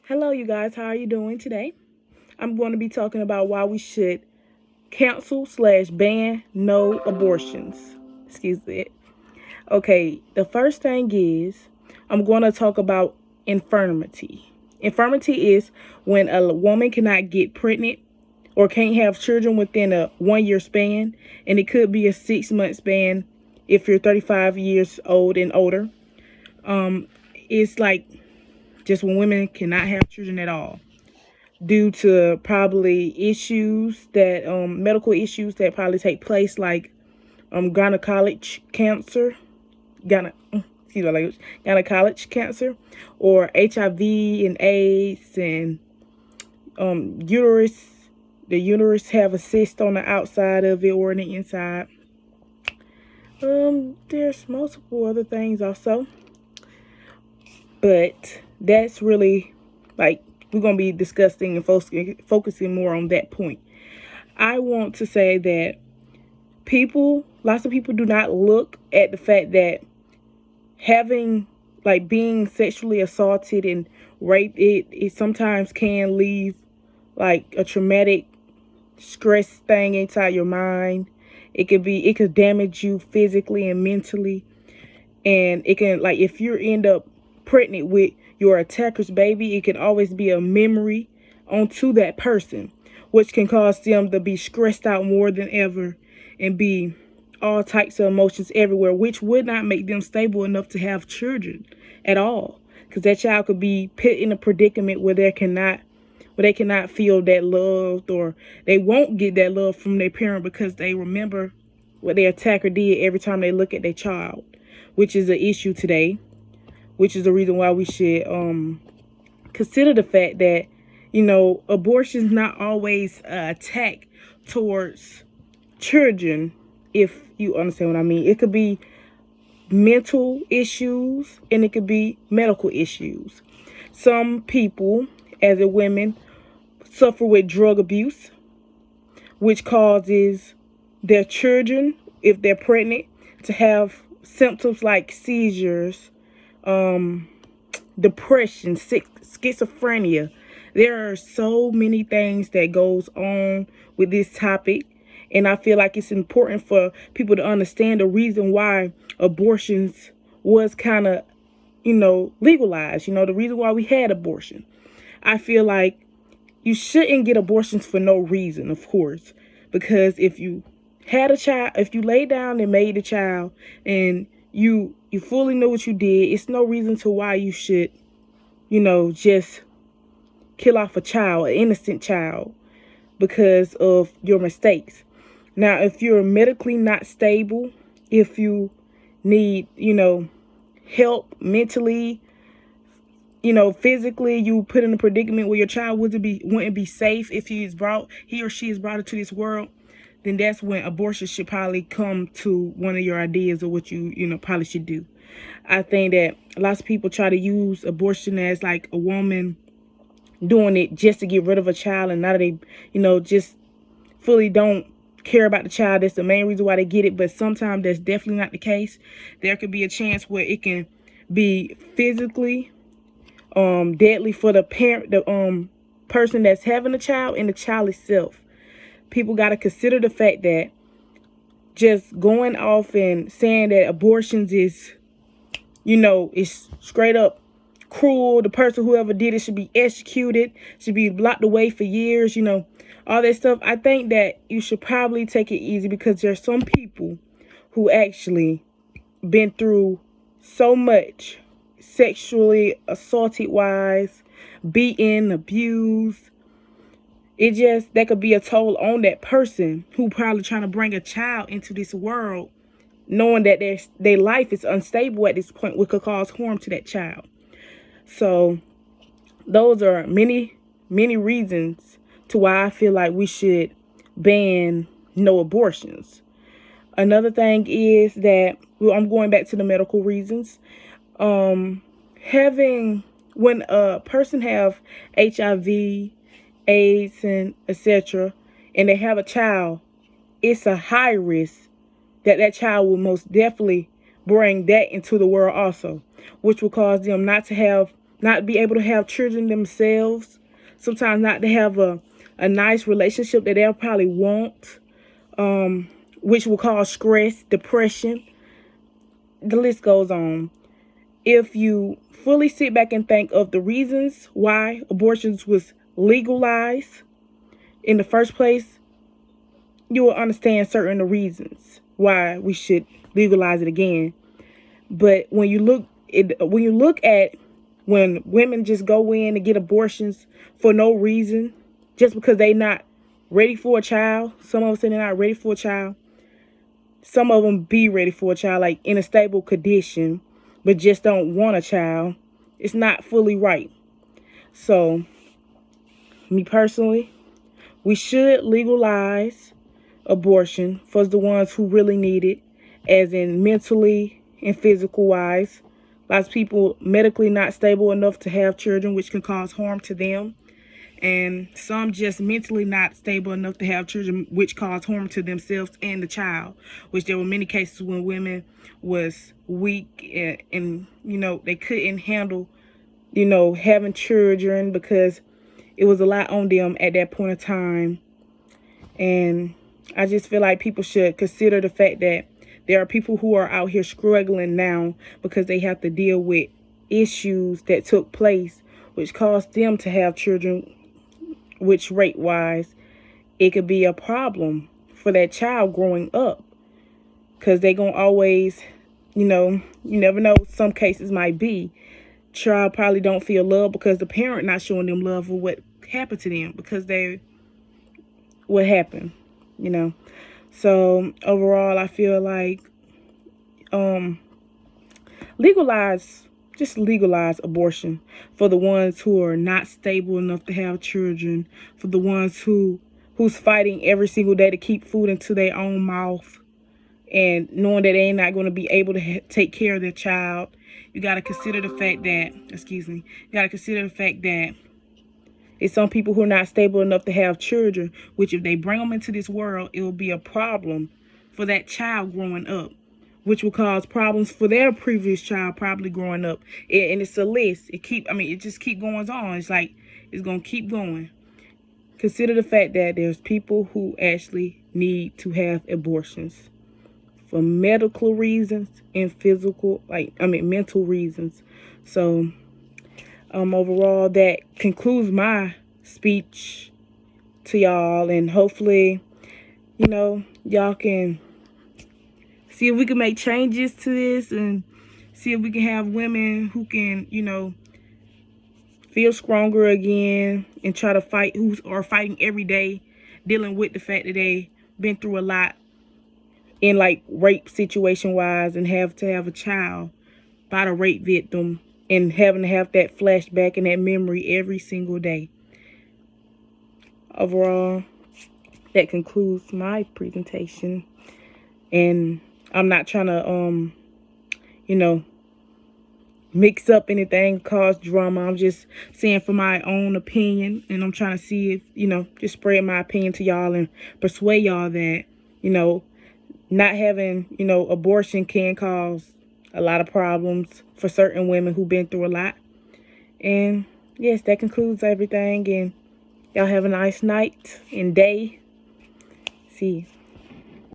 Hello, you guys. How are you doing today? I'm going to be talking about why we should cancel/ban no abortions. Excuse me. Okay, the first thing is I'm going to talk about infirmity. Infirmity is when a woman cannot get pregnant or can't have children within a 1 year span, and it could be a 6 month span if you're 35 years old and older. It's like just when women cannot have children at all due to probably issues that medical issues that probably take place, like gynecologic cancer, gynecologic cancer, or HIV and AIDS, and uterus. The uterus have a cyst on the outside of it or on the inside. There's multiple other things also, but that's really like we're gonna be discussing and focusing more on that point. I want to say that lots of people do not look at the fact that being sexually assaulted and raped, it sometimes can leave like a traumatic stress thing inside your mind. It could damage you physically and mentally, and it can, like, if you end up pregnant with your attacker's baby, it can always be a memory onto that person, which can cause them to be stressed out more than ever and be all types of emotions everywhere, which would not make them stable enough to have children at all, because that child could be put in a predicament where they cannot feel that loved, or they won't get that love from their parent because they remember what their attacker did every time they look at their child, which is an issue today, which is the reason why we should consider the fact that, abortion is not always an attack towards children, if you understand what I mean. It could be mental issues and it could be medical issues. Some people, as a women, suffer with drug abuse, which causes their children, if they're pregnant, to have symptoms like seizures, depression, schizophrenia. There are so many things that goes on with this topic, and I feel like it's important for people to understand the reason why abortions was kind of, legalized. The reason why we had abortion. I feel like you shouldn't get abortions for no reason, of course, because if you had a child, if you laid down and made a child, and you fully know what you did, it's no reason to why you should, just kill off a child, an innocent child, because of your mistakes. Now, if you're medically not stable, if you need, help mentally, physically, you put in a predicament where your child wouldn't be safe if he or she is brought into this world, then that's when abortion should probably come to one of your ideas of what you probably should do. I think that lots of people try to use abortion as like a woman doing it just to get rid of a child, and now they, just fully don't care about the child. That's the main reason why they get it. But sometimes that's definitely not the case. There could be a chance where it can be physically deadly for the parent, the person that's having the child, and the child itself. People got to consider the fact that just going off and saying that abortions is, it's straight up cruel. The person, whoever did it, should be executed, should be locked away for years, all that stuff. I think that you should probably take it easy, because there's some people who actually been through so much, sexually assaulted wise, beaten, abused. That could be a toll on that person who probably trying to bring a child into this world, knowing that their life is unstable at this point, which could cause harm to that child. So those are many, many reasons to why I feel like we should ban no abortions. Another thing is that, I'm going back to the medical reasons. When a person have HIV, AIDS, and etc., and they have a child, it's a high risk that child will most definitely bring that into the world also, which will cause them not to have not be able to have children themselves, sometimes not to have a nice relationship that they'll probably want, which will cause stress, depression. The list goes on. If you fully sit back and think of the reasons why abortions was legalized in the first place, you will understand certain reasons why we should legalize it again. But when you look at when women just go in and get abortions for no reason, just because they not ready for a child. Some of them say they're not ready for a child. Some of them be ready for a child, like in a stable condition, but just don't want a child. It's not fully right. So, me personally, we should legalize abortion for the ones who really need it, as in mentally and physical wise. Lots of people medically not stable enough to have children, which can cause harm to them. And some just mentally not stable enough to have children, which cause harm to themselves and the child. Which there were many cases when women was weak and they couldn't handle, having children because it was a lot on them at that point of time. And I just feel like people should consider the fact that there are people who are out here struggling now because they have to deal with issues that took place, which caused them to have children, which rate-wise, it could be a problem for that child growing up. Because they going to always, you never know, some cases might be. Child probably don't feel love because the parent not showing them love for what happened to them because what happened, So overall, I feel like legalize abortion for the ones who are not stable enough to have children, for the ones who's fighting every single day to keep food into their own mouth and knowing that they're not going to be able to take care of their child. You got to consider the fact that it's some people who are not stable enough to have children, which if they bring them into this world, it will be a problem for that child growing up, which will cause problems for their previous child probably growing up. And it's a list. It just keep going on. It's like, it's going to keep going. Consider the fact that there's people who actually need to have abortions for medical reasons and mental reasons. So, overall, that concludes my speech to y'all. And hopefully, y'all can see if we can make changes to this and see if we can have women who can, feel stronger again and try to fight, who are fighting every day, dealing with the fact that they been through a lot in like rape situation wise and have to have a child by the rape victim and having to have that flashback and that memory every single day. Overall, that concludes my presentation. And I'm not trying to, mix up anything, cause drama. I'm just saying for my own opinion. And I'm trying to see if, just spread my opinion to y'all and persuade y'all that, not having, abortion can cause a lot of problems for certain women who've been through a lot. And yes, that concludes everything. And y'all have a nice night and day. See you.